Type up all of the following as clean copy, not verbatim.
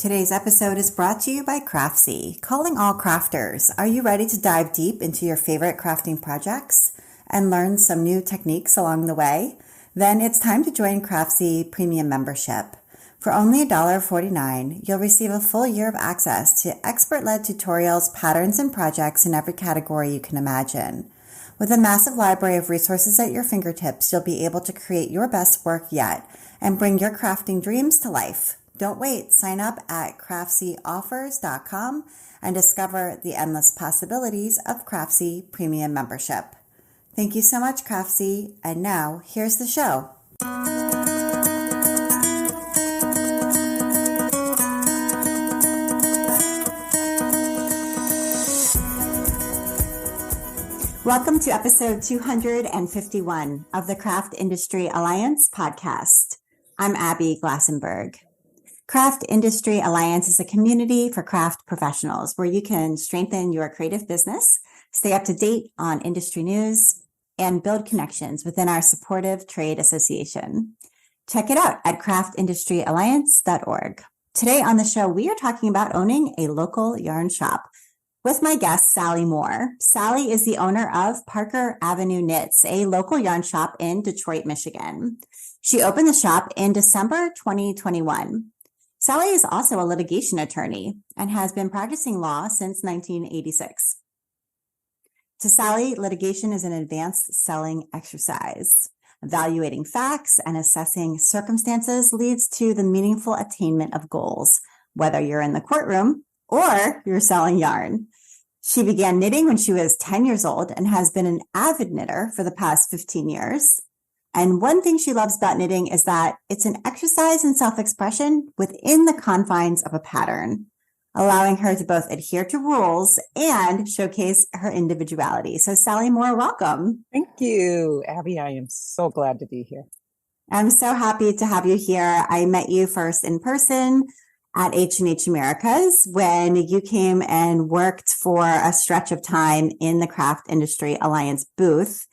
Today's episode is brought to you by Craftsy, calling all crafters. Are you ready to dive deep into your favorite crafting projects and learn some new techniques along the way? Then it's time to join Craftsy Premium Membership. For only $1.49, you'll receive a full year of access to expert-led tutorials, patterns, and projects in every category you can imagine. With a massive library of resources at your fingertips, you'll be able to create your best work yet and bring your crafting dreams to life. Don't wait. Sign up at craftsyoffers.com and discover the endless possibilities of Craftsy Premium Membership. Thank you so much, Craftsy. And now, here's the show. Welcome to episode 251 of the Craft Industry Alliance podcast. I'm Abby Glassenberg. Craft Industry Alliance is a community for craft professionals where you can strengthen your creative business, stay up to date on industry news, and build connections within our supportive trade association. Check it out at craftindustryalliance.org. Today on the show, we are talking about owning a local yarn shop with my guest, Sally Moore. Sally is the owner of Parker Avenue Knits, a local yarn shop in Detroit, Michigan. She opened the shop in December 2021. Sally is also a litigation attorney and has been practicing law since 1986. To Sally, litigation is an advanced selling exercise. Evaluating facts and assessing circumstances leads to the meaningful attainment of goals, whether you're in the courtroom or you're selling yarn. She began knitting when she was 10 years old and has been an avid knitter for the past 15 years. And one thing she loves about knitting is that it's an exercise in self-expression within the confines of a pattern, allowing her to both adhere to rules and showcase her individuality. So Sally Moore, welcome. Thank you, Abby. I am so glad to be here. I'm so happy to have you here. I met you first in person at H&H Americas when you came and worked for a stretch of time in the Craft Industry Alliance booth,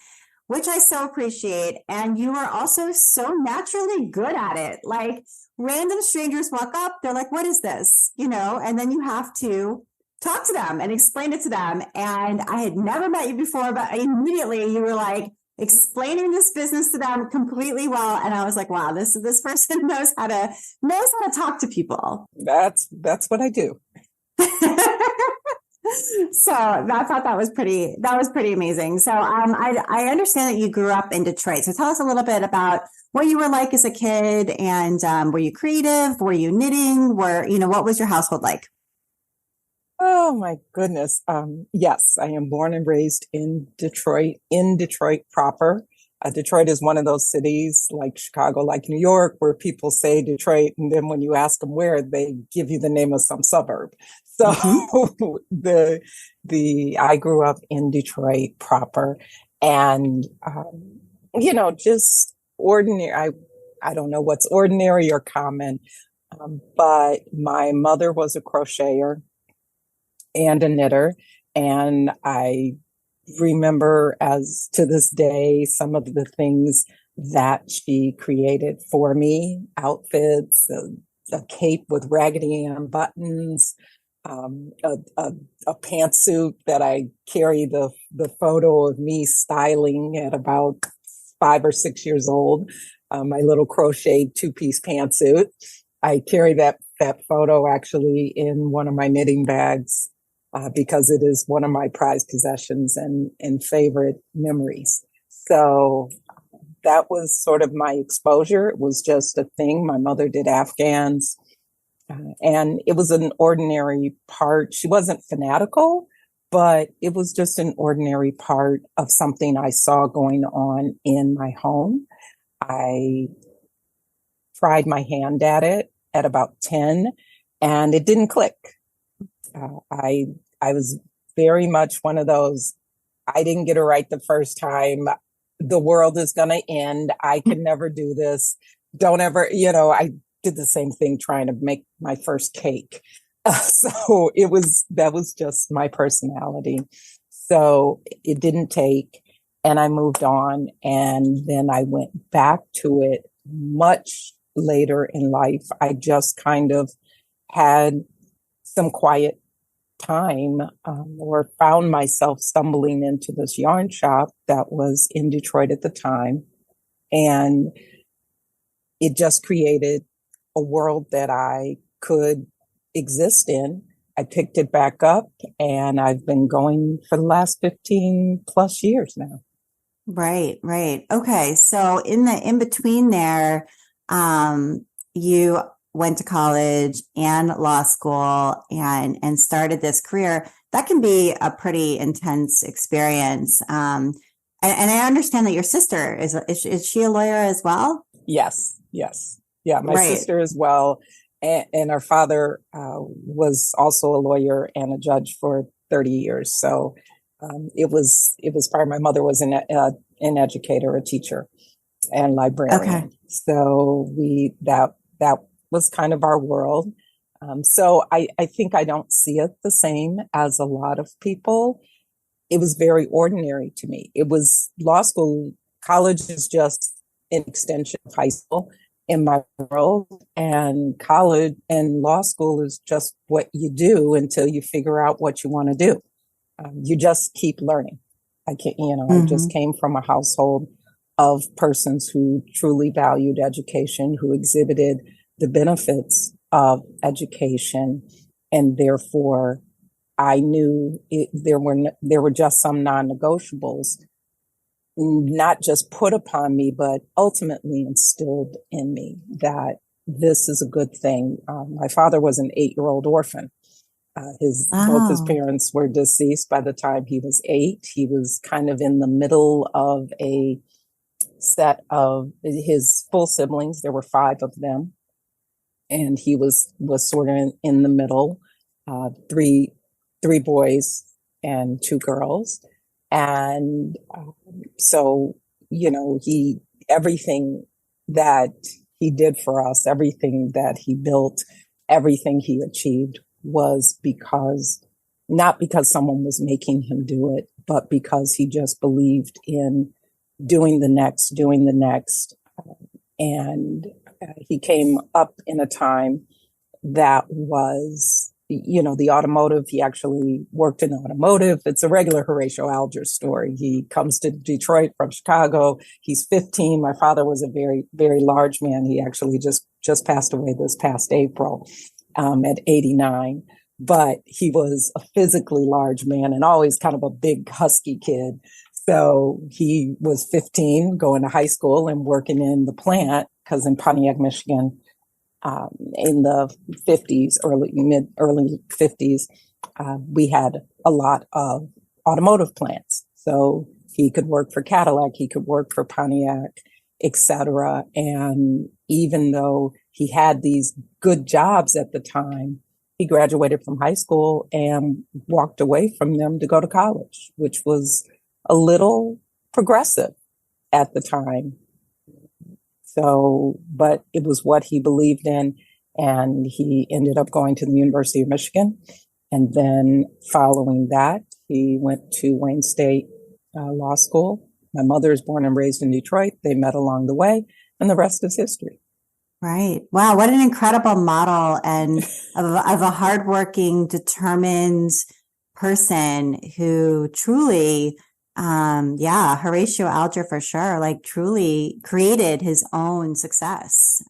which I so appreciate. And you are also so naturally good at it. Like random strangers walk up, they're like, what is this? And then you have to talk to them and explain it to them. And I had never met you before, but immediately you were like explaining this business to them completely well. And I was like, wow, this person knows how to talk to people. That's what I do. So I thought that was pretty amazing. So I understand that you grew up in Detroit. So tell us a little bit about what you were like as a kid, and were you creative? Were you knitting? What was your household like? Oh my goodness. Yes, I am born and raised in Detroit proper. Detroit is one of those cities like Chicago, like New York, where people say Detroit, and then when you ask them where, they give you the name of some suburb. So I grew up in Detroit proper, and just ordinary. I don't know what's ordinary or common, but my mother was a crocheter and a knitter, and I remember as to this day some of the things that she created for me: outfits, a cape with Raggedy Ann buttons, a pantsuit that I carry the photo of me styling at about 5 or 6 years old, my little crocheted 2-piece pantsuit. I carry that photo actually in one of my knitting bags because it is one of my prized possessions and favorite memories. So that was sort of my exposure. It was just a thing. My mother did Afghans. And it was an ordinary part. She wasn't fanatical, but it was just an ordinary part of something I saw going on in my home. I tried my hand at it at about 10, and it didn't click. I was very much one of those, I didn't get it right the first time. The world is going to end. I can never do this. Don't ever, I did the same thing trying to make my first cake. So that was just my personality. So it didn't take, and I moved on, and then I went back to it much later in life. I just kind of had some quiet time, or found myself stumbling into this yarn shop that was in Detroit at the time. And it just created a world that I could exist in. I picked it back up and I've been going for the last 15 plus years now. Right, right. Okay. So in between there, you went to college and law school and started this career. That can be a pretty intense experience. And I understand that your sister is she a lawyer as well? Yes, yes. Yeah, my Right. sister as well. And our father was also a lawyer and a judge for 30 years. So it was part. My mother was an educator, a teacher, and Okay. librarian. So that was kind of our world. So I think I don't see it the same as a lot of people. It was very ordinary to me. It was law school. College is just an extension of high school in my world, and college and law school is just what you do until you figure out what you want to do. You just keep learning. I just Hmm. came from a household of persons who truly valued education, who exhibited the benefits of education, and therefore I knew there were just some non-negotiables, not just put upon me, but ultimately instilled in me that this is a good thing. My father was an 8-year-old orphan. Both his Oh, parents were deceased by the time he was 8. He was kind of in the middle of a set of his full siblings. There were 5 of them, and he was sort of in the middle. Three boys and 2 girls, and so he everything that he did for us, everything that he built, everything he achieved was because not because someone was making him do it, but because he just believed in doing the next. And he came up in a time that was, the automotive. He actually worked in automotive. It's a regular Horatio Alger story. He comes to Detroit from Chicago. He's 15. My father was a very, very large man. He actually just passed away this past April, at 89. But he was a physically large man and always kind of a big, husky kid. So he was 15, going to high school and working in the plant, because in Pontiac, Michigan, in the 50s, early 50s, we had a lot of automotive plants. So he could work for Cadillac, he could work for Pontiac, etc. And even though he had these good jobs at the time, he graduated from high school and walked away from them to go to college, which was a little progressive at the time. So, but it was what he believed in. And he ended up going to the University of Michigan. And then following that, he went to Wayne State Law School. My mother is born and raised in Detroit. They met along the way, and the rest is history. right. Wow, what an incredible model and of a hardworking, determined person who truly, yeah, Horatio Alger for sure, like truly created his own success.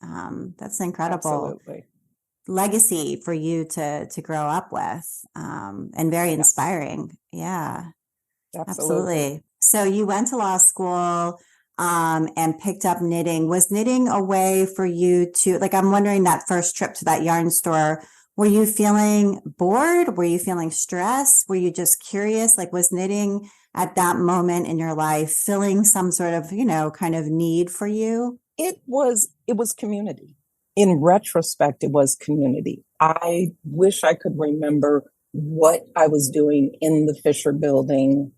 That's an incredible Absolutely. legacy for you to grow up with, and very Yes, inspiring. Yeah. absolutely. Absolutely. So you went to law school, and picked up knitting. Was knitting a way for you to, like, I'm wondering that first trip to that yarn store, were you feeling bored? Were you feeling stressed? Were you just curious? Like, was knitting at that moment in your life filling some sort of, kind of need for you? It was community. In retrospect, it was community. I wish I could remember what I was doing in the Fisher building,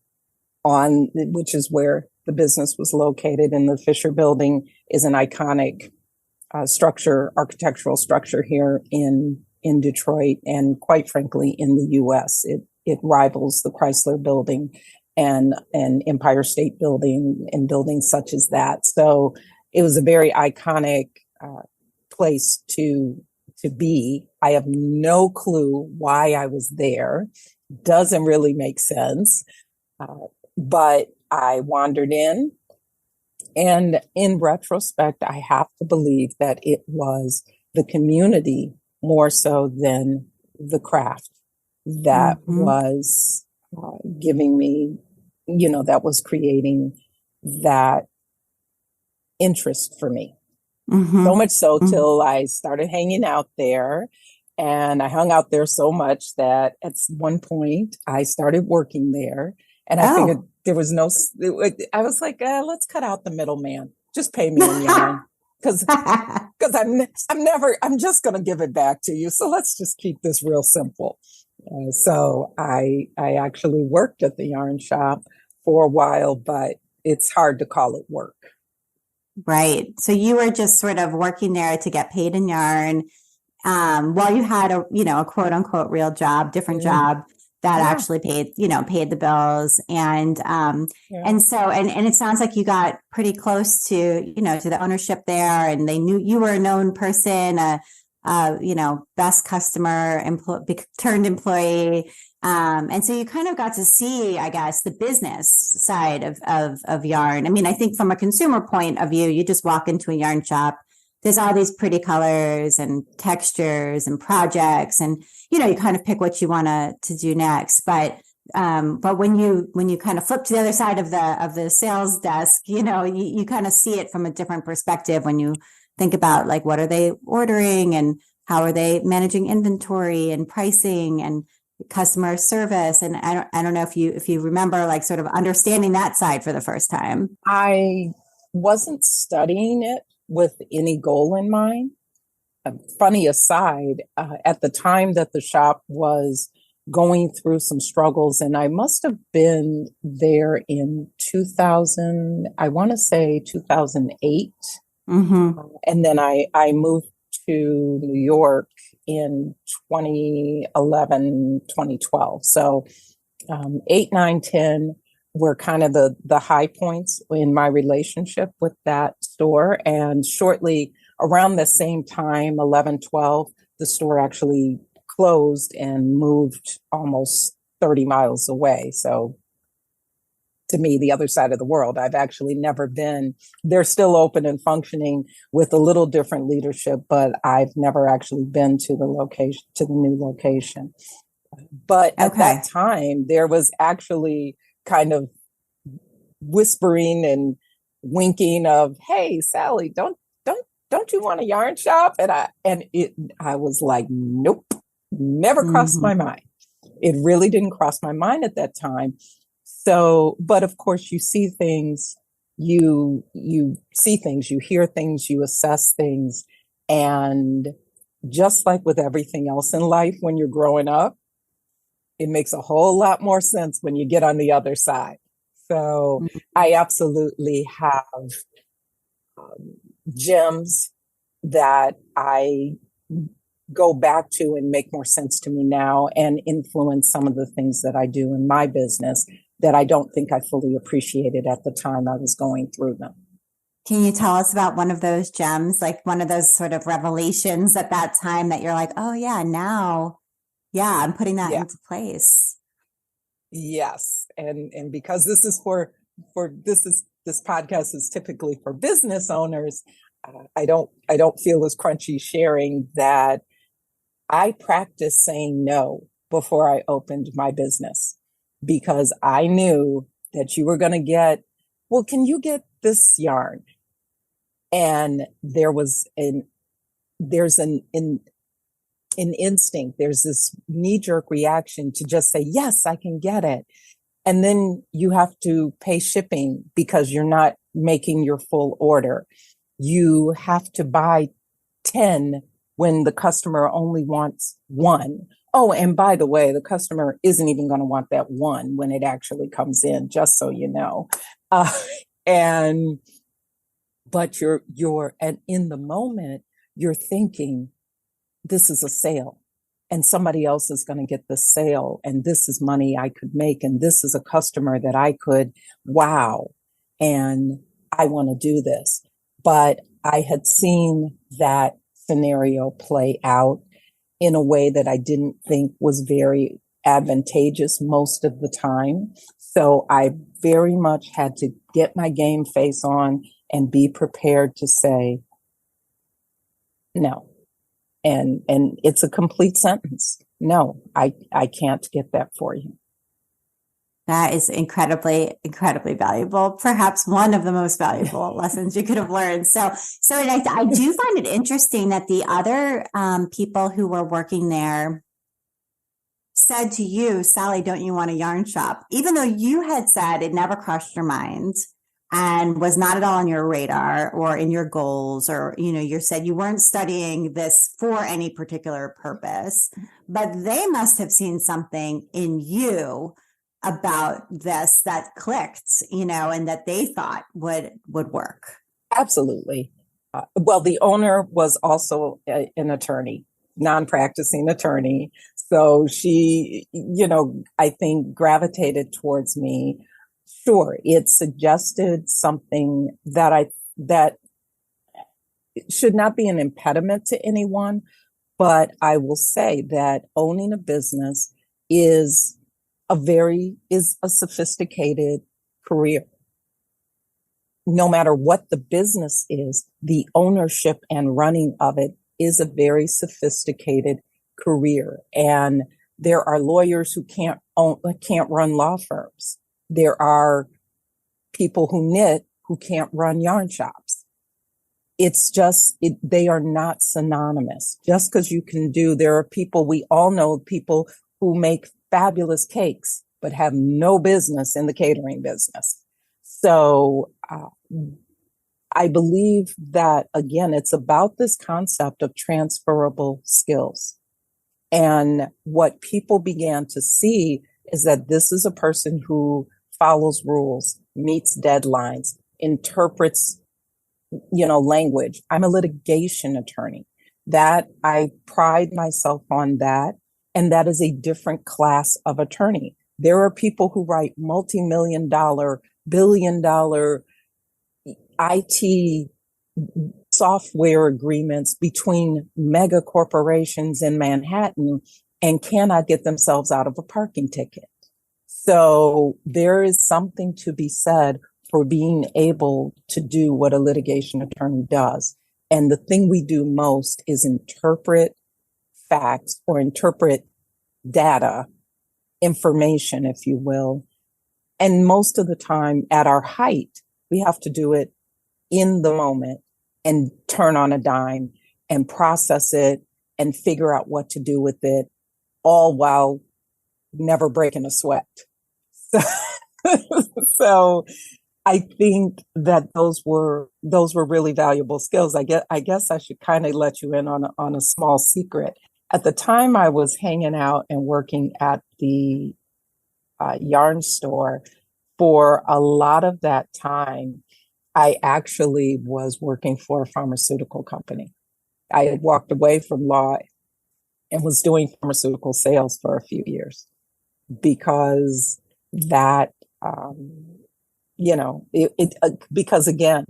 which is where the business was located. And the Fisher building is an iconic architectural structure here in Detroit, and quite frankly, in the U.S. It rivals the Chrysler building and Empire State Building and buildings such as that. So it was a very iconic place to be. I have no clue why I was there. Doesn't really make sense. But I wandered in. And in retrospect, I have to believe that it was the community more so than the craft that was giving me, that was creating that interest for me. So much so till I started hanging out there. And I hung out there so much that at one point I started working there. And I figured there was I was like, let's cut out the middleman. Just pay me in yarn. Because I'm just going to give it back to you. So let's just keep this real simple. So I actually worked at the yarn shop for a while, but it's hard to call it work. Right. So you were just sort of working there to get paid in yarn, while you had a quote unquote real job, different job that actually paid the bills. And it sounds like you got pretty close to the ownership there, and they knew you were a known person, best customer turned employee. And so you kind of got to see, I guess, the business side of yarn. I mean, I think from a consumer point of view, you just walk into a yarn shop, there's all these pretty colors and textures and projects, and you kind of pick what you want to do next. But when you kind of flip to the other side of the sales desk, you kind of see it from a different perspective when you think about, like, what are they ordering and how are they managing inventory and pricing and customer service. And I don't know if you remember, like, sort of understanding that side for the first time. I wasn't studying it with any goal in mind. Funny aside, at the time that the shop was going through some struggles, and I must have been there in 2000, I want to say 2008. And then I moved to New York in 2011, 2012. So 8, 9, 10 were kind of the high points in my relationship with that store. And shortly around the same time, 11, 12, the store actually closed and moved almost 30 miles away. So to me, the other side of the world. I've actually never been. They're still open and functioning with a little different leadership, but I've never actually been to the new location. But at that time, there was actually kind of whispering and winking of, "Hey, Sally, don't you want a yarn shop?" And I was like, nope, never crossed my mind. It really didn't cross my mind at that time. So, but of course, you see things, you see things, you hear things, you assess things. And just like with everything else in life, when you're growing up, it makes a whole lot more sense when you get on the other side. So I absolutely have gems that I go back to and make more sense to me now and influence some of the things that I do in my business that I don't think I fully appreciated at the time I was going through them. Can you tell us about one of those gems, like one of those sort of revelations at that time that you're like, oh yeah, now, yeah, I'm putting that into place? Yes. And because this is this podcast is typically for business owners, I don't feel as crunchy sharing that I practiced saying no before I opened my business, because I knew that you were going to get, well, can you get this yarn? And there's an instinct, there's this knee-jerk reaction to just say, yes, I can get it. And then you have to pay shipping because you're not making your full order. You have to buy 10 when the customer only wants 1. Oh, and by the way, the customer isn't even going to want that 1 when it actually comes in, just so you know. But and in the moment, you're thinking, this is a sale and somebody else is going to get the sale, and this is money I could make, and this is a customer that I could, wow, and I want to do this. But I had seen that scenario play out in a way that I didn't think was very advantageous most of the time. So I very much had to get my game face on and be prepared to say no. And it's a complete sentence. No, I can't get that for you. That is incredibly, incredibly valuable. Perhaps one of the most valuable lessons you could have learned. And I do find it interesting that the other people who were working there said to you, Sally, don't you want a yarn shop? Even though you had said it never crossed your mind and was not at all on your radar or in your goals, or, you said you weren't studying this for any particular purpose, but they must have seen something in you about this that clicked, and that they thought would work. Absolutely. Well, the owner was also an attorney, non-practicing attorney. So she, I think gravitated towards me. Sure, it suggested something that should not be an impediment to anyone, but I will say that owning a business is a sophisticated career. No matter what the business is, the ownership and running of it is a very sophisticated career. And there are lawyers who can't run law firms. There are people who knit who can't run yarn shops. It's just, they are not synonymous. Just because there are people, we all know people who make fabulous cakes, but have no business in the catering business. So I believe that, again, it's about this concept of transferable skills. And what people began to see is that this is a person who follows rules, meets deadlines, interprets, language. I'm a litigation attorney. That I pride myself on that. And that is a different class of attorney. There are people who write multi-million-dollar, billion-dollar IT software agreements between mega corporations in Manhattan and cannot get themselves out of a parking ticket. So there is something to be said for being able to do what a litigation attorney does. And the thing we do most is interpret facts or interpret data, information, if you will. And most of the time at our height, we have to do it in the moment and turn on a dime and process it and figure out what to do with it, all while never breaking a sweat. So I think that those were really valuable skills. I guess I should kind of let you in on a small secret. At the time I was hanging out and working at the yarn store, for a lot of that time, I actually was working for a pharmaceutical company. I had walked away from law and was doing pharmaceutical sales for a few years because that, because again,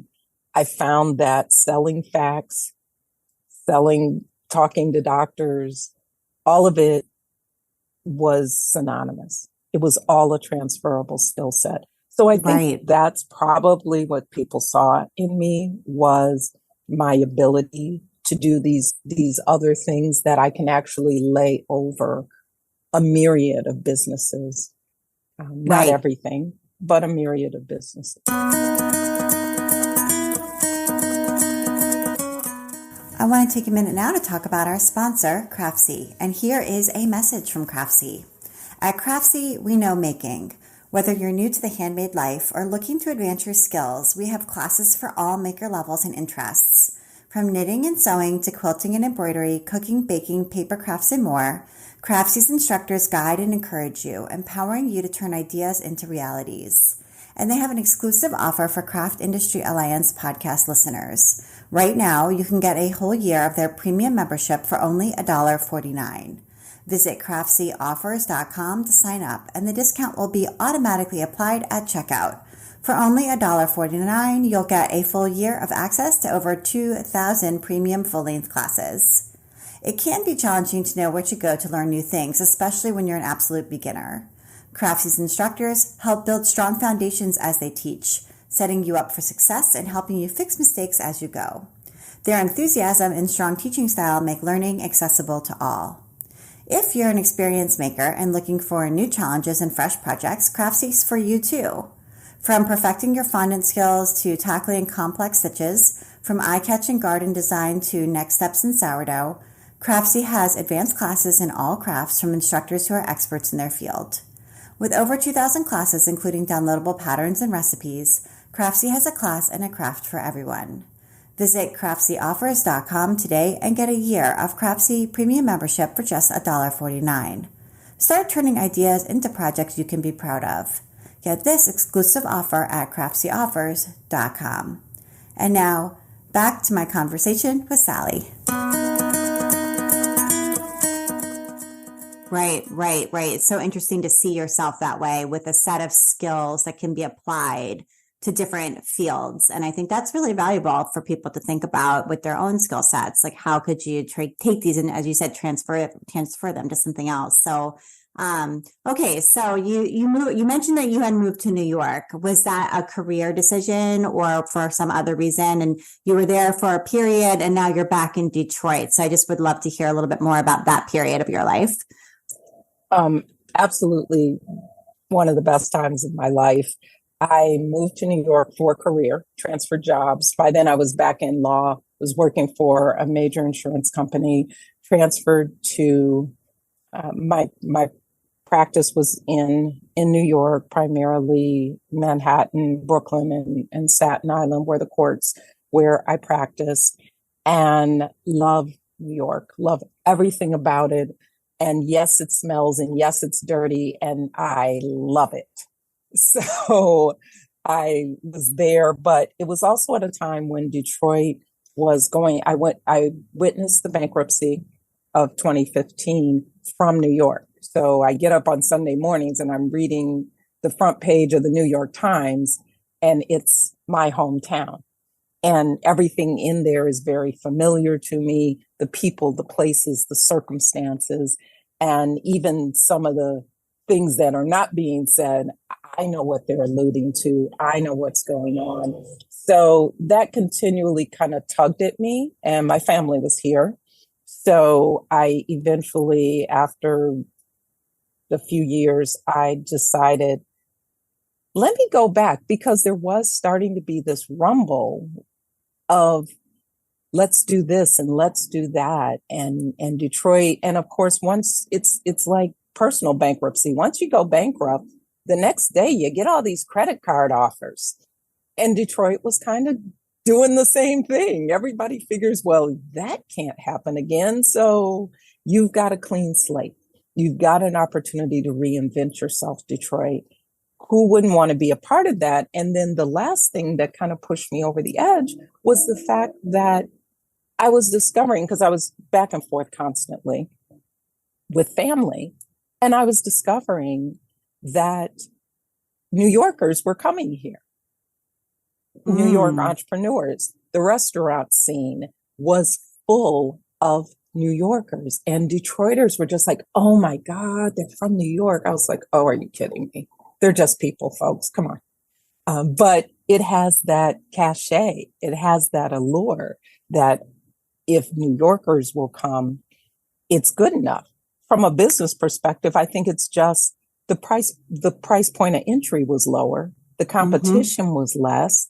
I found that selling facts, talking to doctors, all of it was synonymous. It was all a transferable skill set. So I think that's probably what people saw in me, was my ability to do these other things that I can actually lay over a myriad of businesses. Not everything, but a myriad of businesses. I want to take a minute now to talk about our sponsor, Craftsy. And here is a message from Craftsy. At Craftsy, we know making. Whether you're new to the handmade life or looking to advance your skills, we have classes for all maker levels and interests. From knitting and sewing to quilting and embroidery, cooking, baking, paper crafts, and more, Craftsy's instructors guide and encourage you, empowering you to turn ideas into realities. And they have an exclusive offer for Craft Industry Alliance podcast listeners. Right now, you can get a whole year of their premium membership for only $1.49. Visit craftsyOffers.com to sign up, and the discount will be automatically applied at checkout. For only $1.49, you'll get a full year of access to over 2,000 premium full-length classes. It can be challenging to know where to go to learn new things, especially when you're an absolute beginner. Craftsy instructors help build strong foundations as they teach, setting you up for success and helping you fix mistakes as you go. Their enthusiasm and strong teaching style make learning accessible to all. If you're an experienced maker and looking for new challenges and fresh projects, Craftsy for you too. From perfecting your fondant skills to tackling complex stitches, from eye-catching garden design to next steps in sourdough, Craftsy has advanced classes in all crafts from instructors who are experts in their field. With over 2,000 classes, including downloadable patterns and recipes, Craftsy has a class and a craft for everyone. Visit CraftsyOffers.com today and get a year of Craftsy premium membership for just $1.49. Start turning ideas into projects you can be proud of. Get this exclusive offer at CraftsyOffers.com. And now, back to my conversation with Sally. Right. It's so interesting to see yourself that way with a set of skills that can be applied to different fields. And I think that's really valuable for people to think about with their own skill sets. Like, how could you take these and, as you said, transfer them to something else? So, okay. So you mentioned that you had moved to New York. Was that a career decision or for some other reason? And you were there for a period and now you're back in Detroit. So I just would love to hear a little bit more about that period of your life. Absolutely one of the best times of my life. I moved to New York for a career, transferred jobs. By then I was back in law, was working for a major insurance company, transferred to my practice was in New York, primarily Manhattan, Brooklyn, and Staten Island were the courts where I practiced, and love New York, love everything about it. And yes, it smells, and yes, it's dirty, and I love it. So I was there, but it was also at a time when Detroit was going, I witnessed the bankruptcy of 2015 from New York. So I get up on Sunday mornings and I'm reading the front page of the New York Times, and it's my hometown. And everything in there is very familiar to me, the people, the places, the circumstances, and even some of the things that are not being said. I know what they're alluding to. I know what's going on. So that continually kind of tugged at me, and my family was here. So I eventually, after a few years, I decided, let me go back, because there was starting to be this rumble of let's do this and let's do that. And Detroit. And of course, once it's like personal bankruptcy. Once you go bankrupt, the next day you get all these credit card offers. And Detroit was kind of doing the same thing. Everybody figures, well, that can't happen again. So you've got a clean slate. You've got an opportunity to reinvent yourself, Detroit. Who wouldn't want to be a part of that? And then the last thing that kind of pushed me over the edge was the fact that I was discovering, because I was back and forth constantly with family, and I was discovering that New Yorkers were coming here. New York entrepreneurs. The restaurant scene was full of New Yorkers, and Detroiters were just like, oh my God, they're from New York. I was like, oh, are you kidding me? They're just people, folks. Come on. But it has that cachet. It has that allure that if New Yorkers will come, it's good enough. From a business perspective, I think it's just the price point of entry was lower. The competition was less.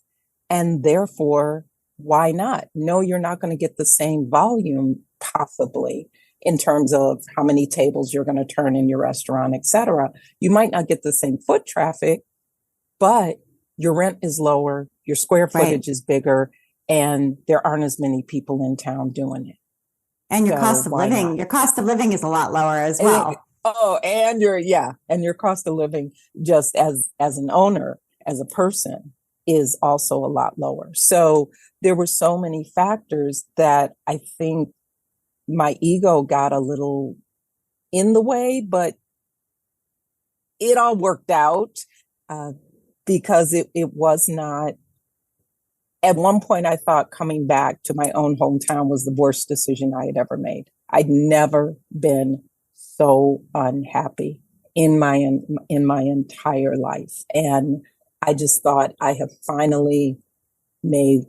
And therefore, why not? No, you're not going to get the same volume, possibly, in terms of how many tables you're going to turn in your restaurant, et cetera. You might not get the same foot traffic, but your rent is lower, your square footage is bigger, and there aren't as many people in town doing it. And your cost of living is a lot lower as well. And your cost of living, just as an owner, as a person, is also a lot lower. So there were so many factors that I think my ego got a little in the way, but it all worked out. because it was not, at one point I thought coming back to my own hometown was the worst decision I had ever made. I'd never been so unhappy in my entire life. And I just thought I have finally made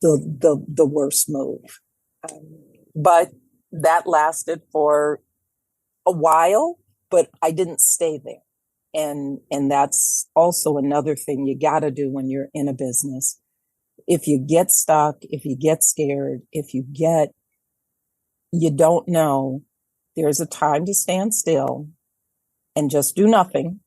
the worst move. But that lasted for a while, but I didn't stay there. And that's also another thing you got to do when you're in a business. If you get stuck, if you get scared, you don't know, there's a time to stand still and just do nothing,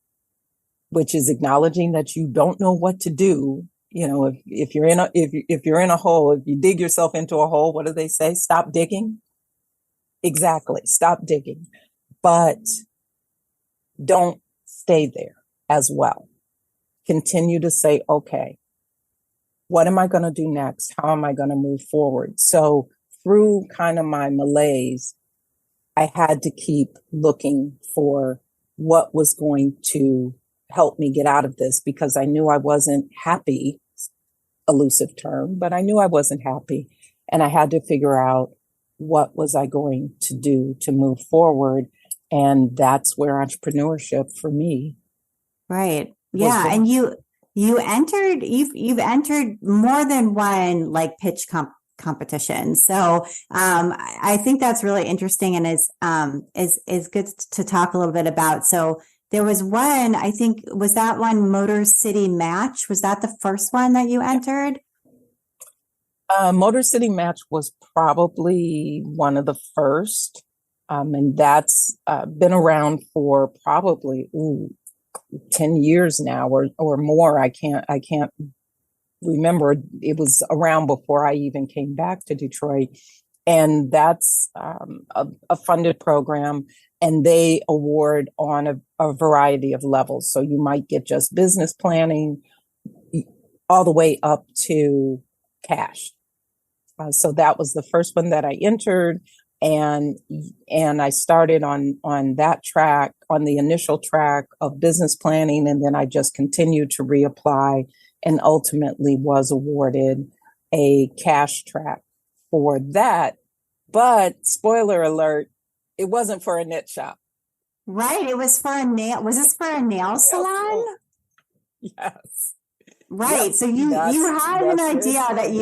which is acknowledging that you don't know what to do. You know, if you're in a hole, if you dig yourself into a hole, what do they say? Stop digging. Exactly. Stop digging, but don't stay there as well. Continue to say, okay, what am I going to do next? How am I going to move forward? So through kind of my malaise, I had to keep looking for what was going to help me get out of this, because I knew I wasn't happy, elusive term, but I knew I wasn't happy. And I had to figure out what was I going to do to move forward. And that's where entrepreneurship for me. Right. Yeah. born. And you've entered more than one like pitch competition. So I think that's really interesting and is good to talk a little bit about. So there was one, I think, was that one Motor City Match? Was that the first one that you entered? Motor City Match was probably one of the first. And that's been around for probably 10 years now or more. I can't remember. It was around before I even came back to Detroit. And that's a funded program, and they award on a variety of levels. So you might get just business planning all the way up to cash. So that was the first one that I entered. And I started on that track, on the initial track of business planning, and then I just continued to reapply and ultimately was awarded a cash track for that. But spoiler alert, it wasn't for a knit shop. Right. It was for was this for a nail salon? Yes. Right. Yep. So you had an idea that it.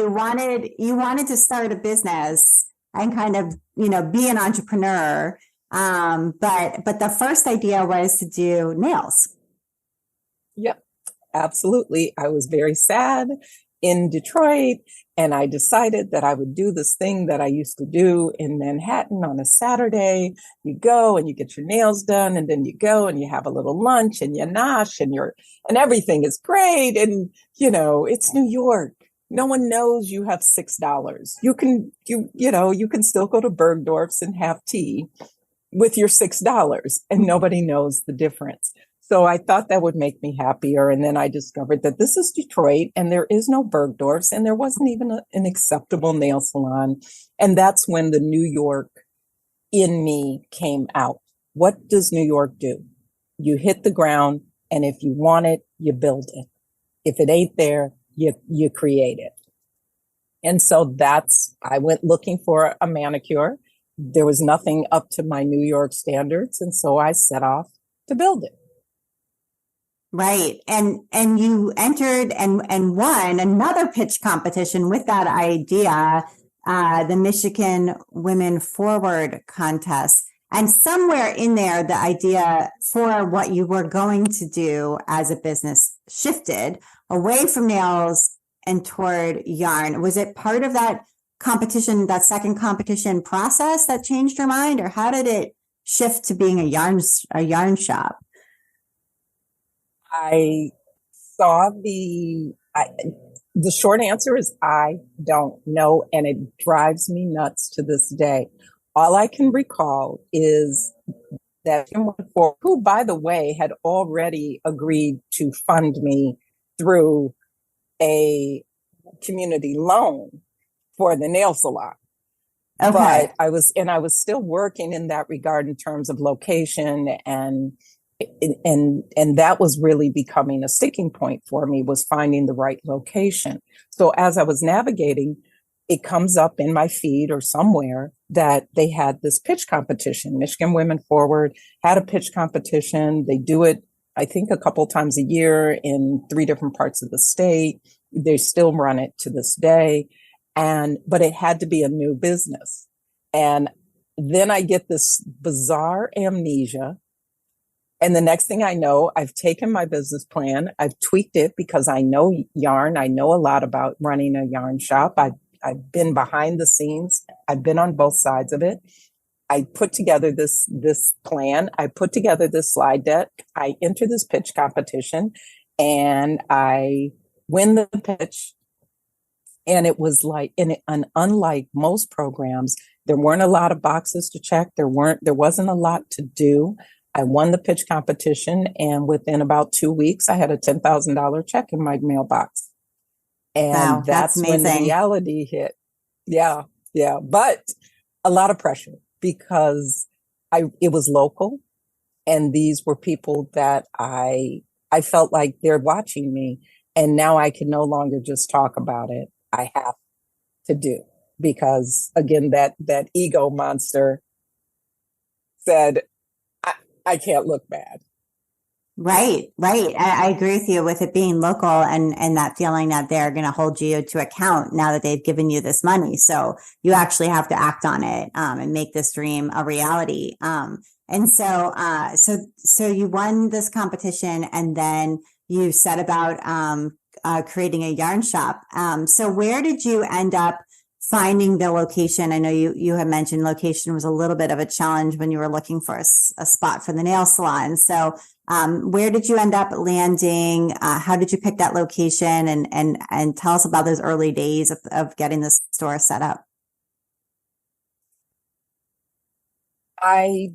you wanted to start a business and kind of, be an entrepreneur. But the first idea was to do nails. Yep, absolutely. I was very sad in Detroit, and I decided that I would do this thing that I used to do in Manhattan on a Saturday. You go and you get your nails done, and then you go and you have a little lunch and you nosh and everything is great. And, it's New York. No one knows you have $6. You can still go to Bergdorf's and have tea with your $6, and nobody knows the difference. So I thought that would make me happier. And then I discovered that this is Detroit and there is no Bergdorf's, and there wasn't even an acceptable nail salon. And that's when the New York in me came out. What does New York do? You hit the ground, and if you want it, you build it. If it ain't there, you create it. And so I went looking for a manicure. There was nothing up to my New York standards. And so I set off to build it. Right. And you entered and won another pitch competition with that idea, the Michigan Women Forward contest. And somewhere in there, the idea for what you were going to do as a business shifted away from nails and toward yarn. Was it part of that competition, that second competition process that changed your mind, or how did it shift to being a yarn shop? I saw the short answer is I don't know, and it drives me nuts to this day. All I can recall is that who, by the way, had already agreed to fund me through a community loan for the nail salon. Okay. But I was still working in that regard in terms of location and and that was really becoming a sticking point for me, was finding the right location. So as I was navigating, it comes up in my feed or somewhere that they had this pitch competition. Michigan Women Forward had a pitch competition. They do it, I think, a couple times a year in 3 different parts of the state. They still run it to this day. But it had to be a new business. And then I get this bizarre amnesia. And the next thing I know, I've taken my business plan, I've tweaked it because I know yarn. I know a lot about running a yarn shop. I've been behind the scenes. I've been on both sides of it. I put together this plan. I put together this slide deck. I enter this pitch competition and I win the pitch. And it was like, and unlike most programs, there weren't a lot of boxes to check. There wasn't a lot to do. I won the pitch competition, and within about 2 weeks, I had a $10,000 check in my mailbox. And Wow, that's that's when the amazing. reality hit. Yeah, yeah. But a lot of pressure because it was local, and these were people that I felt like they're watching me. And now I can no longer just talk about it. I have to do, because again, that ego monster said, I can't look bad. Right, right. I agree with you with it being local and that feeling that they're going to hold you to account now that they've given you this money. So you actually have to act on it and make this dream a reality. So you won this competition, and then you set about creating a yarn shop. So where did you end up finding the location? I know you had mentioned location was a little bit of a challenge when you were looking for a spot for the nail salon. So where did you end up landing? How did you pick that location? And tell us about those early days of getting the store set up. I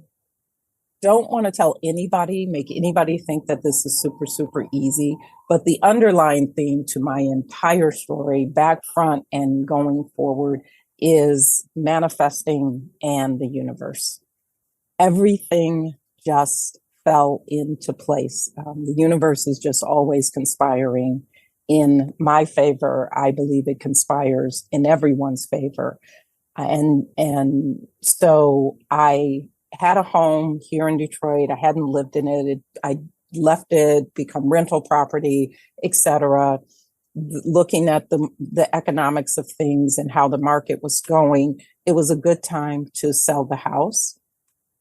don't want to tell anybody, make anybody think that this is super, super easy. But the underlying theme to my entire story, back, front, and going forward, is manifesting and the universe. Everything just fell into place. The universe is just always conspiring in my favor. I believe it conspires in everyone's favor. And so I had a home here in Detroit. I hadn't lived in it. I left it, become rental property, etc. Looking at the economics of things and how the market was going, it was a good time to sell the house.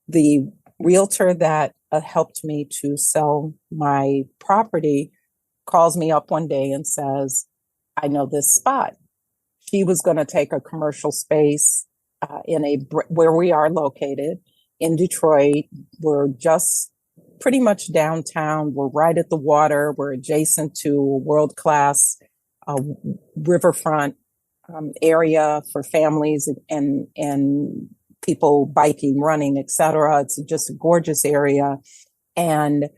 The realtor that helped me to sell my property calls me up one day and says, I know this spot. She was going to take a commercial space where we are located in Detroit. We're just pretty much downtown. We're right at the water. We're adjacent to a world-class riverfront area for families and people biking, running, etc. It's just a gorgeous area. And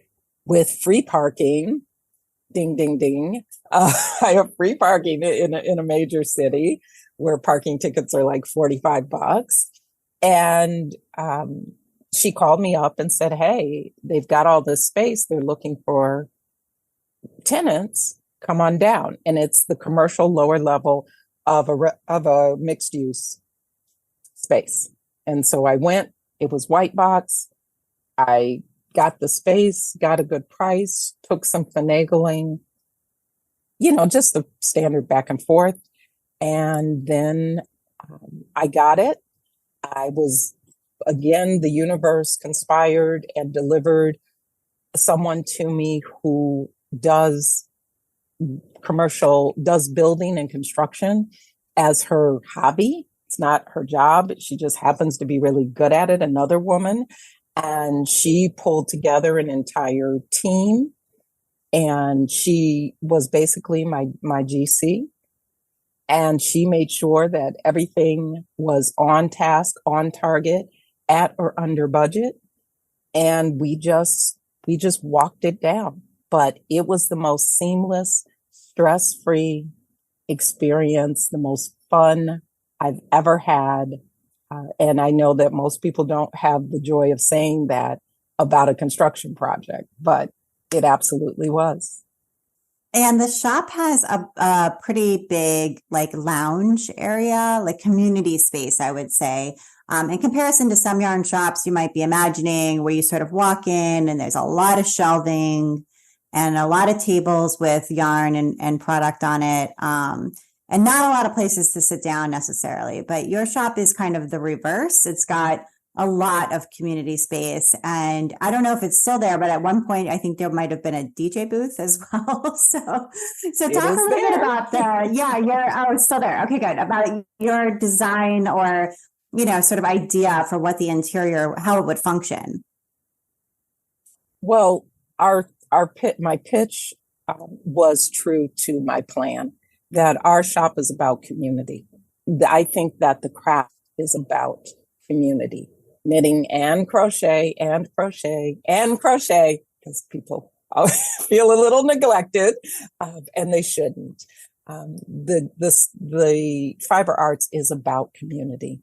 with free parking, ding, ding, ding, I have free parking in a major city where parking tickets are like $45. And she called me up and said, hey, they've got all this space. They're looking for tenants. Come on down. And it's the commercial lower level of a mixed use space. And so I went. It was white box. I got the space, got a good price, took some finagling, just the standard back and forth. And then I got it. Again, the universe conspired and delivered someone to me who does building and construction as her hobby. It's not her job. She just happens to be really good at it. Another woman. And she pulled together an entire team. And she was basically my GC. And she made sure that everything was on task, on target, at or under budget. And we just walked it down. But it was the most seamless, stress-free experience, the most fun I've ever had. And I know that most people don't have the joy of saying that, about a construction project, but it absolutely was. And the shop has a pretty big like lounge area, like community space, I would say. In comparison to some yarn shops you might be imagining, where you sort of walk in and there's a lot of shelving and a lot of tables with yarn and product on it. And not a lot of places to sit down necessarily, but your shop is kind of the reverse. It's got a lot of community space. And I don't know if it's still there, but at one point I think there might have been a DJ booth as well. So It talk a is little bit there. about it's still there. Okay, good. About your design or, sort of idea for what the interior, how it would function. Well, my pitch was true to my plan, that our shop is about community. I think that the craft is about community, knitting and crochet and crochet and crochet, because people feel a little neglected, and they shouldn't. The fiber arts is about community.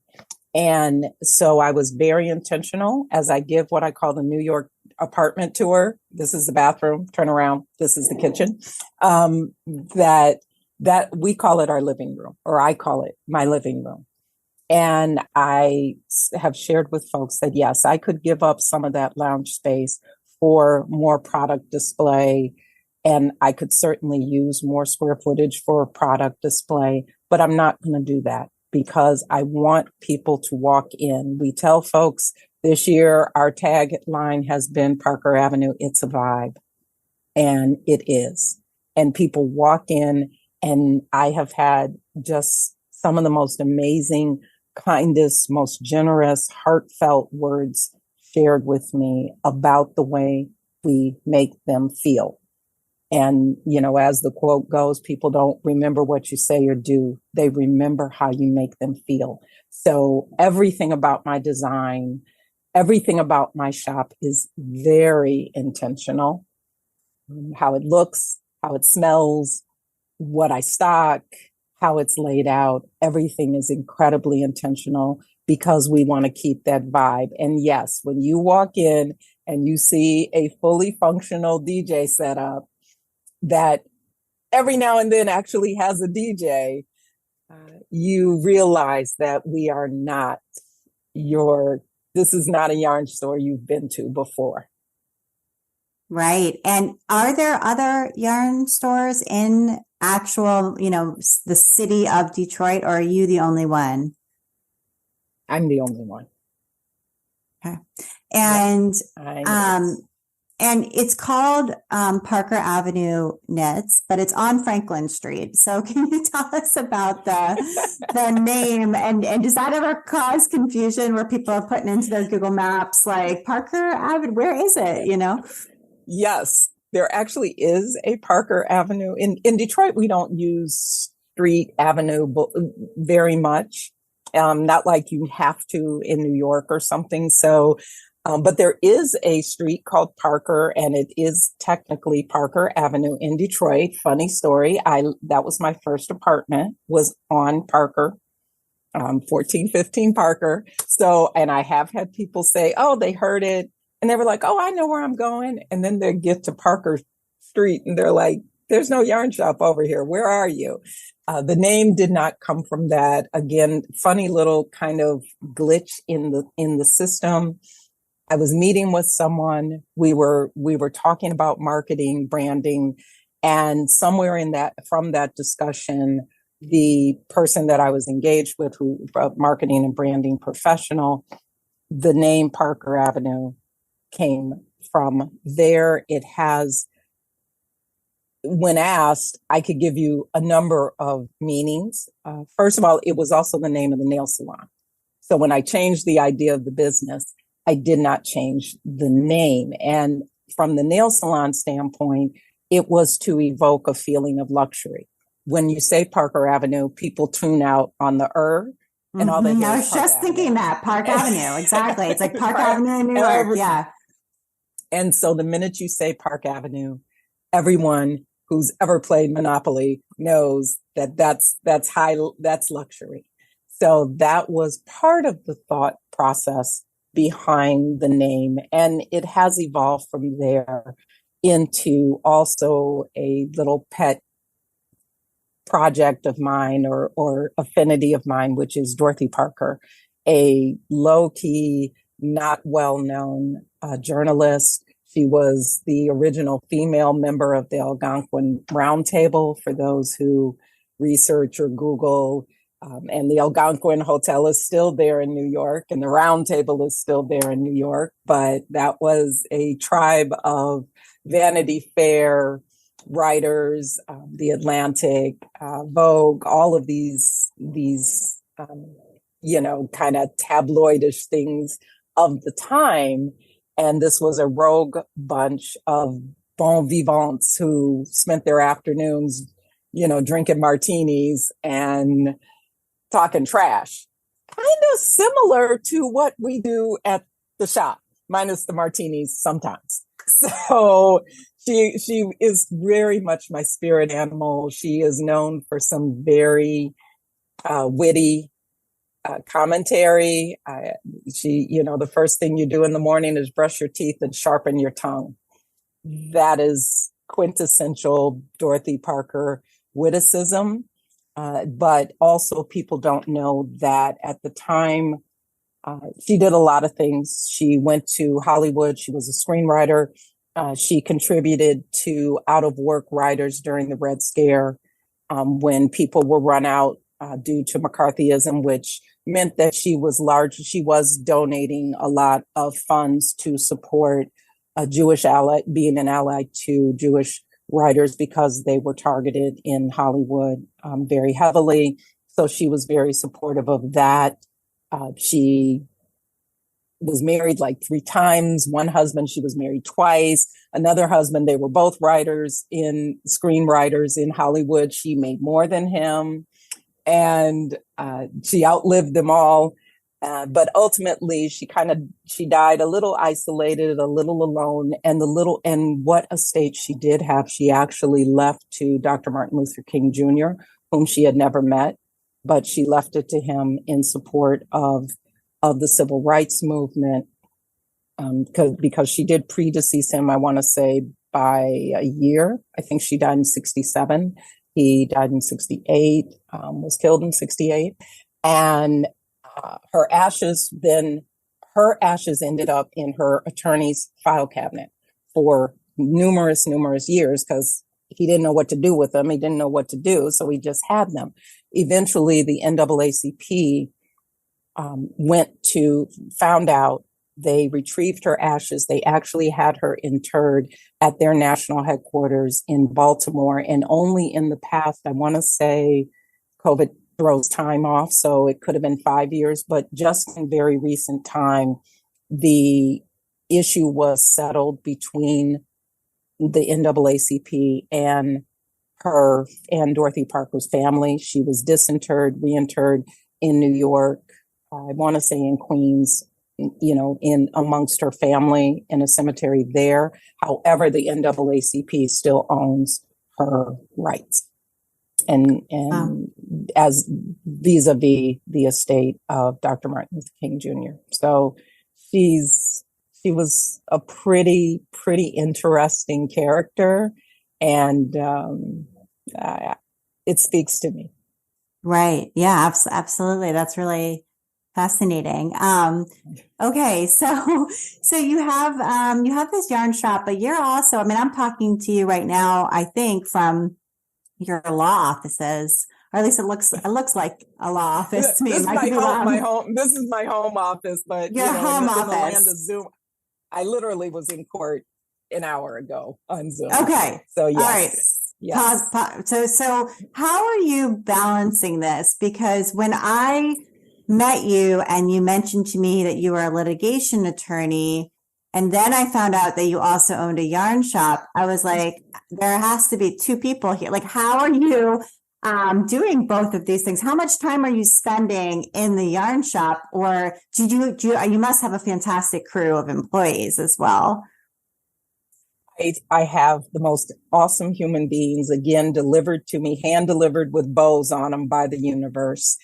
And so I was very intentional as I give what I call the New York apartment tour. This is the bathroom, turn around. This is the kitchen. That we call it our living room, or I call it my living room. And I have shared with folks that, yes, I could give up some of that lounge space for more product display. And I could certainly use more square footage for product display, but I'm not going to do that because I want people to walk in. We tell folks this year, our tagline has been Parker Avenue, it's a vibe. And it is. And people walk in, and I have had just some of the most amazing, kindest, most generous, heartfelt words shared with me about the way we make them feel. And, as the quote goes, people don't remember what you say or do. They remember how you make them feel. So everything about my design, everything about my shop is very intentional. How it looks, how it smells, what I stock, how it's laid out. Everything is incredibly intentional because we want to keep that vibe. And yes, when you walk in and you see a fully functional DJ setup that every now and then actually has a DJ, you realize that we are not this is not a yarn store you've been to before. Right. And are there other yarn stores in actual, the city of Detroit, or are you the only one? I'm the only one. Okay. And, yeah, and it's called Parker Avenue Knits, but it's on Franklin Street. So can you tell us about the name, and does that ever cause confusion where people are putting into their Google Maps like Parker Avenue, where is it, Yes, there actually is a Parker Avenue. In Detroit, we don't use street avenue very much. Not like you have to in New York or something. So, but there is a street called Parker, and it is technically Parker Avenue in Detroit. Funny story. That was my first apartment, was on Parker, 1415 Parker. So, and I have had people say, oh, they heard it. And they were like, oh, I know where I'm going. And then they get to Parker Street and they're like, there's no yarn shop over here. Where are you? The name did not come from that. Again, funny little kind of glitch in the system. I was meeting with someone. We were talking about marketing, branding, and somewhere from that discussion, the person that I was engaged with, who marketing and branding professional, the name Parker Avenue came from there. It has, when asked, I could give you a number of meanings. First of all, it was also the name of the nail salon. So when I changed the idea of the business, I did not change the name. And from the nail salon standpoint, it was to evoke a feeling of luxury. When you say Parker Avenue, people tune out on the and all they hear I is was Park just Avenue. thinking that Park Avenue. Exactly. It's like Park Avenue in New York. Yeah. And so the minute you say Park Avenue, everyone who's ever played Monopoly knows that that's luxury. So that was part of the thought process behind the name. And it has evolved from there into also a little pet project of mine or affinity of mine, which is Dorothy Parker, a low key, not well known journalist. She was the original female member of the Algonquin Roundtable, for those who research or Google. And the Algonquin Hotel is still there in New York, and the Roundtable is still there in New York. But that was a tribe of Vanity Fair writers, the Atlantic, Vogue, all of these kind of tabloidish things of the time. And this was a rogue bunch of bon vivants who spent their afternoons, drinking martinis and talking trash. Kind of similar to what we do at the shop, minus the martinis sometimes. So she is very much my spirit animal. She is known for some very witty commentary. The first thing you do in the morning is brush your teeth and sharpen your tongue. That is quintessential Dorothy Parker witticism. But also people don't know that at the time, she did a lot of things. She went to Hollywood. She was a screenwriter. She contributed to out of work writers during the Red Scare, when people were run out due to McCarthyism, which meant that she was donating a lot of funds to support a Jewish ally, being an ally to Jewish writers, because they were targeted in Hollywood very heavily. So she was very supportive of that. She was married like 3 times. One husband, she was married twice. Another husband, they were both screenwriters in Hollywood. She made more than him, and she outlived them all. But ultimately, she died a little isolated, a little alone, and what estate she did have, she actually left to Dr. Martin Luther King Jr., whom she had never met, but she left it to him in support of the civil rights movement, because she did predecease him, I want to say, by a year. I think she died in 1967. He died in 1968, was killed in 1968. And her ashes ended up in her attorney's file cabinet for numerous years, because he didn't know what to do with them. He didn't know what to do, so he just had them. Eventually, the NAACP found out. They retrieved her ashes. They actually had her interred at their national headquarters in Baltimore. And only in the past, I want to say, COVID throws time off, so it could have been 5 years, but just in very recent time, the issue was settled between the NAACP and her and Dorothy Parker's family. She was disinterred, reinterred in New York, I want to say in Queens, in amongst her family in a cemetery there. However, the NAACP still owns her rights, and as vis-a-vis the estate of Dr. Martin Luther King Jr. So she was a pretty interesting character, and it speaks to me. Right. Yeah, absolutely. That's really fascinating. Okay. So you have this yarn shop, but you're also, I mean, I'm talking to you right now, I think from your law offices, or at least it looks like a law office to me. This is my home. This is my home office, but your home office. In the land of Zoom, I literally was in court an hour ago on Zoom. Okay. So yes. All right. Yes. Pause. So how are you balancing this? Because when I met you and you mentioned to me that you were a litigation attorney, and then I found out that you also owned a yarn shop, I was like, there has to be 2 people here. Like, how are you doing both of these things? How much time are you spending in the yarn shop, or you must have a fantastic crew of employees as well? I have the most awesome human beings, again, delivered to me, hand delivered with bows on them by the universe.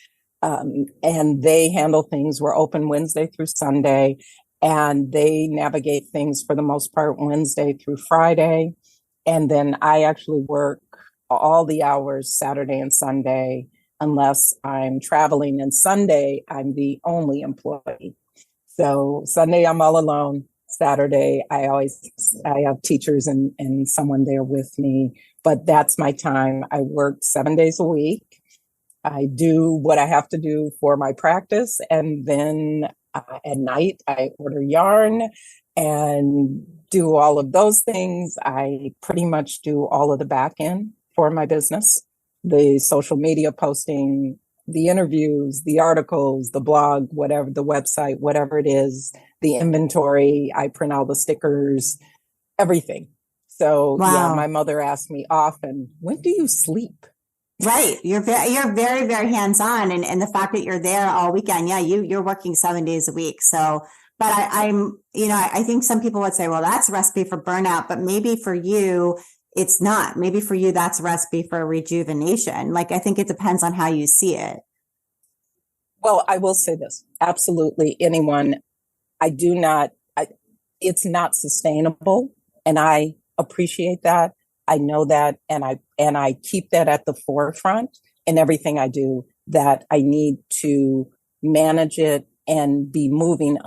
And they handle things. We're open Wednesday through Sunday, and they navigate things for the most part Wednesday through Friday. And then I actually work all the hours Saturday and Sunday, unless I'm traveling. And Sunday, I'm the only employee. So Sunday, I'm all alone. Saturday, I have teachers and someone there with me, but that's my time. I work 7 days a week. I do what I have to do for my practice. And then at night, I order yarn and do all of those things. I pretty much do all of the back end for my business, the social media posting, the interviews, the articles, the blog, whatever, the website, whatever it is, the inventory. I print all the stickers, everything. So yeah, my Wow. mother asked me often, when do you sleep? Right. You're very, very hands-on, and the fact that you're there all weekend. Yeah, you're working 7 days a week. So, but I think some people would say, well, that's a recipe for burnout, but maybe for you, it's not. Maybe for you, that's a recipe for rejuvenation. Like, I think it depends on how you see it. Well, I will say this. Absolutely anyone, I do not, I, it's not sustainable. And I appreciate that. I know that. And I keep that at the forefront in everything I do, that I need to manage it and be moving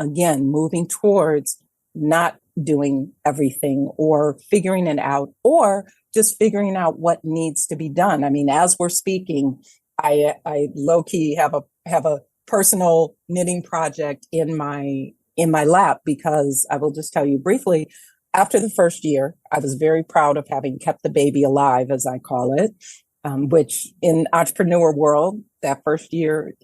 towards not doing everything or figuring it out, or just figuring out what needs to be done. I mean, as we're speaking, I low key have a personal knitting project in my lap, because I will just tell you briefly, after the first year, I was very proud of having kept the baby alive, as I call it, which in entrepreneur world, that first year,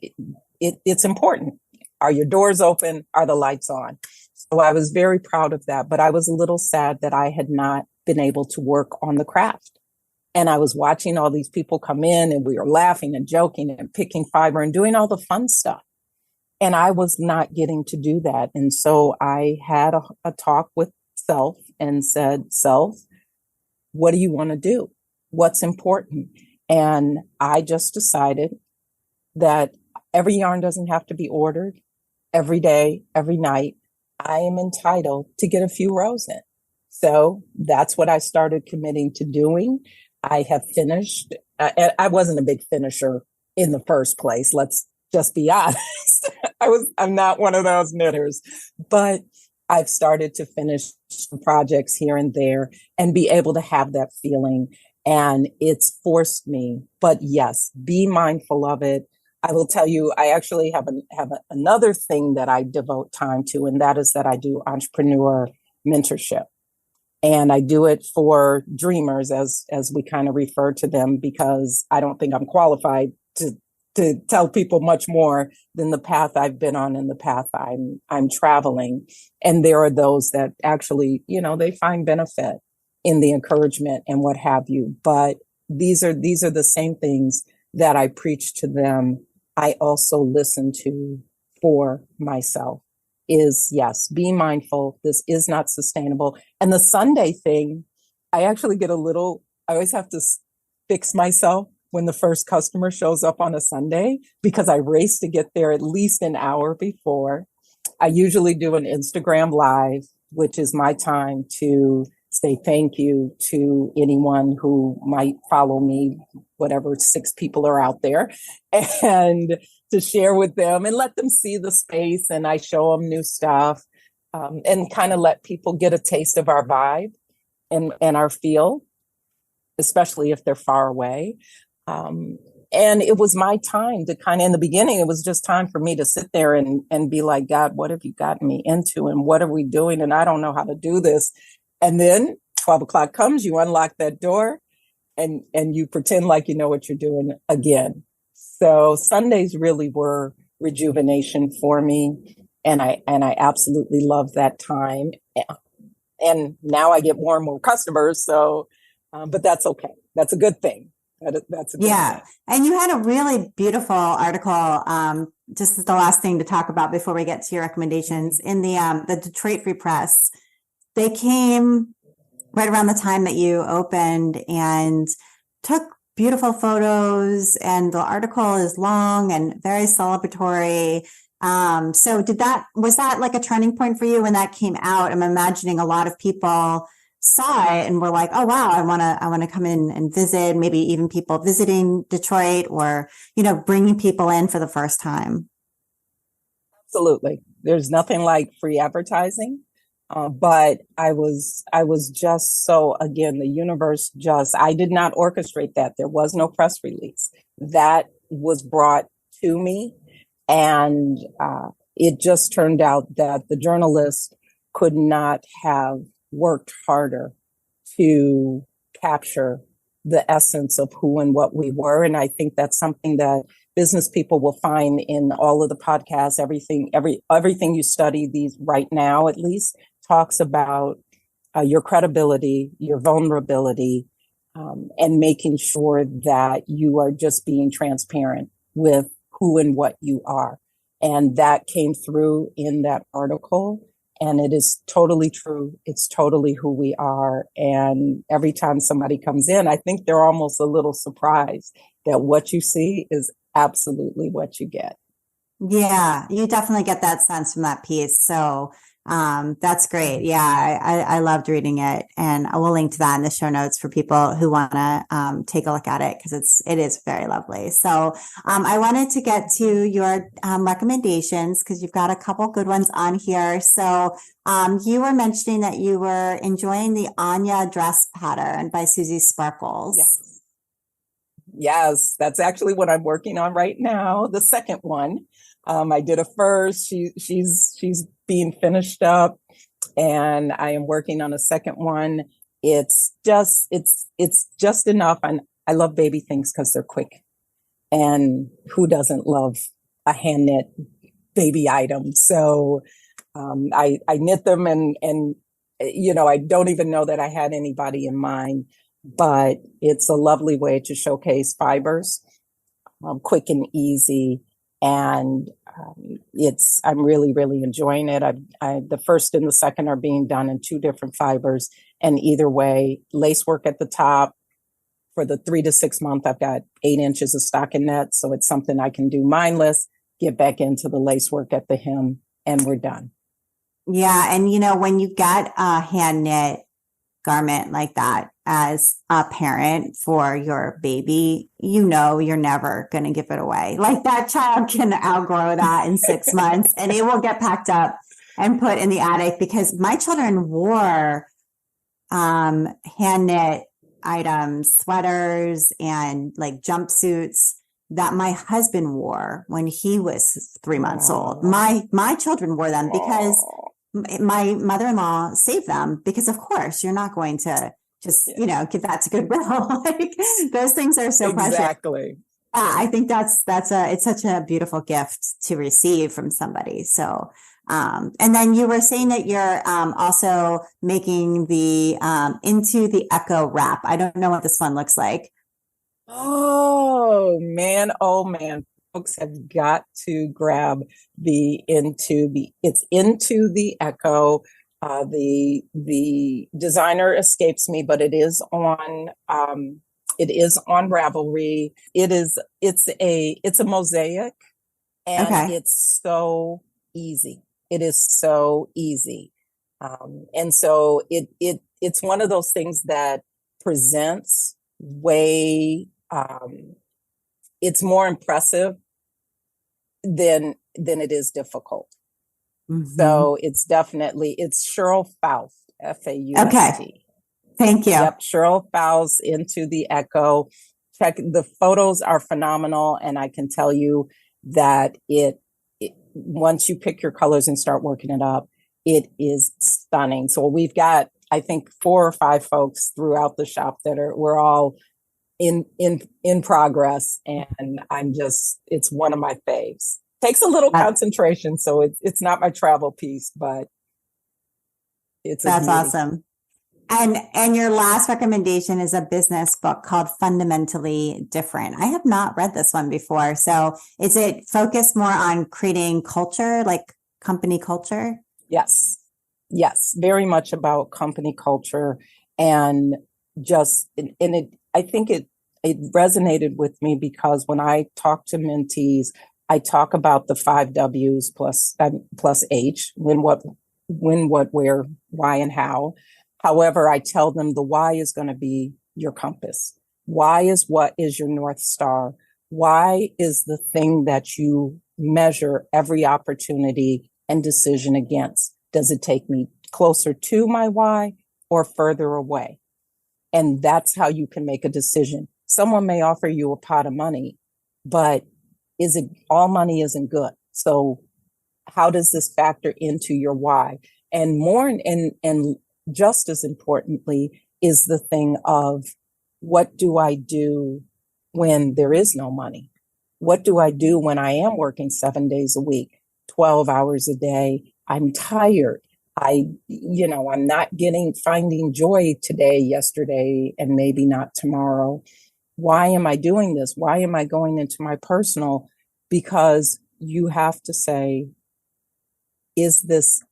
it's important. Are your doors open? Are the lights on? So I was very proud of that, but I was a little sad that I had not been able to work on the craft. And I was watching all these people come in, and we were laughing and joking and picking fiber and doing all the fun stuff. And I was not getting to do that. And so I had a talk with self and said, self, what do you want to do? What's important? And I just decided that every yarn doesn't have to be ordered every day, every night. I am entitled to get a few rows in. So that's what I started committing to doing. I have finished. I wasn't a big finisher in the first place. Let's just be honest. I'm not one of those knitters, but I've started to finish some projects here and there and be able to have that feeling. And it's forced me, but yes, be mindful of it. I will tell you, I actually have another thing that I devote time to, and that is that I do entrepreneur mentorship. And I do it for dreamers, as we kind of refer to them, because I don't think I'm qualified to tell people much more than the path I've been on and the path I'm traveling. And there are those that actually, they find benefit in the encouragement and what have you. But these are the same things that I preach to them. I also listen to for myself. Is yes, be mindful. This is not sustainable. And the Sunday thing, I actually I always have to fix myself when the first customer shows up on a Sunday, because I race to get there at least an hour before. I usually do an Instagram live, which is my time to say thank you to anyone who might follow me, whatever 6 people are out there, and to share with them and let them see the space. And I show them new stuff, and kind of let people get a taste of our vibe and our feel, especially if they're far away. And it was my time to kind of, in the beginning, it was just time for me to sit there and be like, God, what have you gotten me into? And what are we doing? And I don't know how to do this. And then 12 o'clock comes, you unlock that door and you pretend like you know what you're doing again. So Sundays really were rejuvenation for me. And I absolutely love that time. And now I get more and more customers. So, but that's okay. That's a good thing. That's a good Yeah. thing. And you had a really beautiful article, just as the last thing to talk about before we get to your recommendations, in the Detroit Free Press. They came right around the time that you opened and took beautiful photos, and the article is long and very celebratory. So was that like a turning point for you when that came out? I'm imagining a lot of people saw it and were like, oh wow, I want to come in and visit, maybe even people visiting Detroit or, bringing people in for the first time. Absolutely. There's nothing like free advertising. But I was just so, again, the universe just, I did not orchestrate that. There was no press release. That was brought to me. And it just turned out that the journalist could not have worked harder to capture the essence of who and what we were. And I think that's something that business people will find in all of the podcasts, everything you study these right now, at least talks about your credibility, your vulnerability, and making sure that you are just being transparent with who and what you are. And that came through in that article. And it is totally true. It's totally who we are. And every time somebody comes in, I think they're almost a little surprised that what you see is absolutely what you get. Yeah, you definitely get that sense from that piece. So that's great. Yeah, I loved reading it, and I will link to that in the show notes for people who want to take a look at it because it is very lovely. So I wanted to get to your recommendations because you've got a couple good ones on here. So you were mentioning that you were enjoying the Anya dress pattern by Susie Sparkles. Yes. Yes, that's actually what I'm working on right now. The second one. I did a first. She's being finished up, and I am working on a second one. It's just enough. And I love baby things because they're quick. And who doesn't love a hand knit baby item? So I knit them, and I don't even know that I had anybody in mind, but it's a lovely way to showcase fibers, quick and easy. And I'm really, really enjoying it. The first and the second are being done in two different fibers. And either way, lace work at the top. For the 3 to 6 month, I've got 8 inches of stockinette. So it's something I can do mindless, get back into the lace work at the hem, and we're done. Yeah. And when you get a hand knit garment like that as a parent for your baby, you're never going to give it away. Like that child can outgrow that in 6 months and it will get packed up and put in the attic because my children wore hand knit items, sweaters and like jumpsuits that my husband wore when he was 3 months old. My children wore them because my mother-in-law saved them because of course you're not going to just, give that to Goodwill. Like those things are so precious. Exactly. I think it's such a beautiful gift to receive from somebody. So, and then you were saying that you're, also making the, Into the Echo wrap. I don't know what this one looks like. Oh man. Folks have got to grab it's Into the Echo. The designer escapes me, but it is on Ravelry. It's a mosaic, and It's so easy. It is so easy. And so it's one of those things that presents way, it's more impressive than it is difficult. Mm-hmm. So it's Cheryl Faust, Faust. Okay. Thank you. Yep. Cheryl Faust, Into the Echo. Check, the photos are phenomenal. And I can tell you that it once you pick your colors and start working it up, it is stunning. So we've got, I think, 4 or 5 folks throughout the shop we're all in progress, and it's one of my faves. Takes a little concentration, so it's not my travel piece, but that's awesome. And your last recommendation is a business book called Fundamentally Different. I have not read this one before. So is it focused more on creating culture, like company culture? Yes, very much about company culture, and I think it resonated with me because when I talk to mentees, I talk about the 5 W's plus H: when, what, where, why, and how. However, I tell them the why is going to be your compass. Why is what is your North Star? Why is the thing that you measure every opportunity and decision against? Does it take me closer to my why or further away? And that's how you can make a decision. Someone may offer you a pot of money, but all money isn't good. So how does this factor into your why? And and just as importantly is the thing of, what do I do when there is no money? What do I do when I am working 7 days a week, 12 hours a day? I'm tired. I'm not finding joy today, yesterday, and maybe not tomorrow. Why am I doing this? Why am I going into my personal? Because you have to say, is this,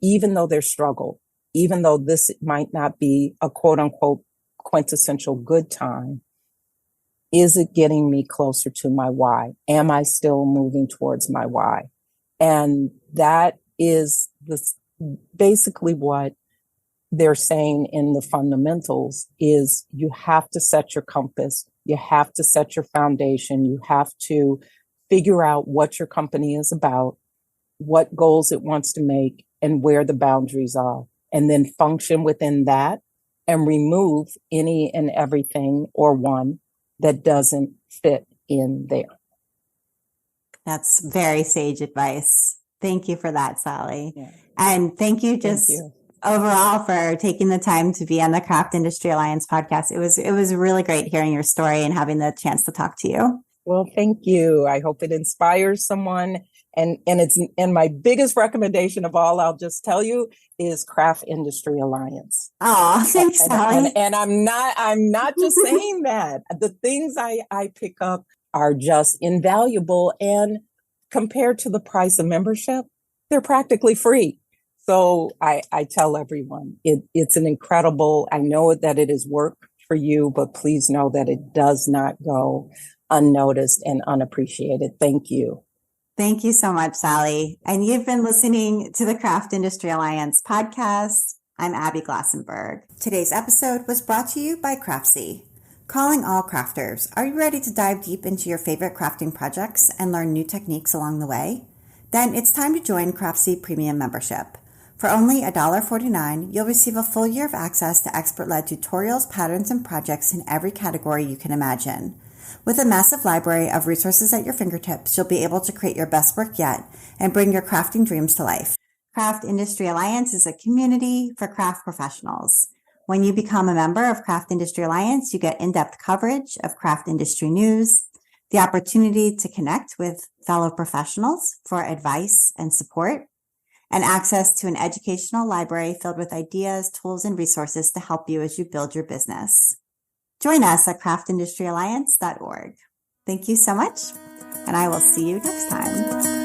even though there's struggle, even though this might not be a quote unquote quintessential good time, is it getting me closer to my why? Am I still moving towards my why? And that is basically what they're saying in the fundamentals is, you have to set your compass. You have to set your foundation. You have to figure out what your company is about, what goals it wants to make, and where the boundaries are, and then function within that and remove any and everything or one that doesn't fit in there. That's very sage advice. Thank you for that, Sally. Yeah. And thank you overall for taking the time to be on the Craft Industry Alliance podcast. It was really great hearing your story and having the chance to talk to you. Well, thank you. I hope it inspires someone. And my biggest recommendation of all, I'll just tell you, is Craft Industry Alliance. Oh, thanks, Sally. And I'm not just saying that. The things I pick up are just invaluable, and compared to the price of membership, they're practically free. So I tell everyone, it's an incredible, I know that it is work for you, but please know that it does not go unnoticed and unappreciated. Thank you. Thank you so much, Sally. And you've been listening to the Craft Industry Alliance podcast. I'm Abby Glassenberg. Today's episode was brought to you by Craftsy. Calling all crafters, are you ready to dive deep into your favorite crafting projects and learn new techniques along the way? Then it's time to join Craftsy Premium Membership. For only $1.49, you'll receive a full year of access to expert-led tutorials, patterns, and projects in every category you can imagine. With a massive library of resources at your fingertips, you'll be able to create your best work yet and bring your crafting dreams to life. Craft Industry Alliance is a community for craft professionals. When you become a member of Craft Industry Alliance, you get in-depth coverage of craft industry news, the opportunity to connect with fellow professionals for advice and support, and access to an educational library filled with ideas, tools, and resources to help you as you build your business. Join us at craftindustryalliance.org. Thank you so much, and I will see you next time.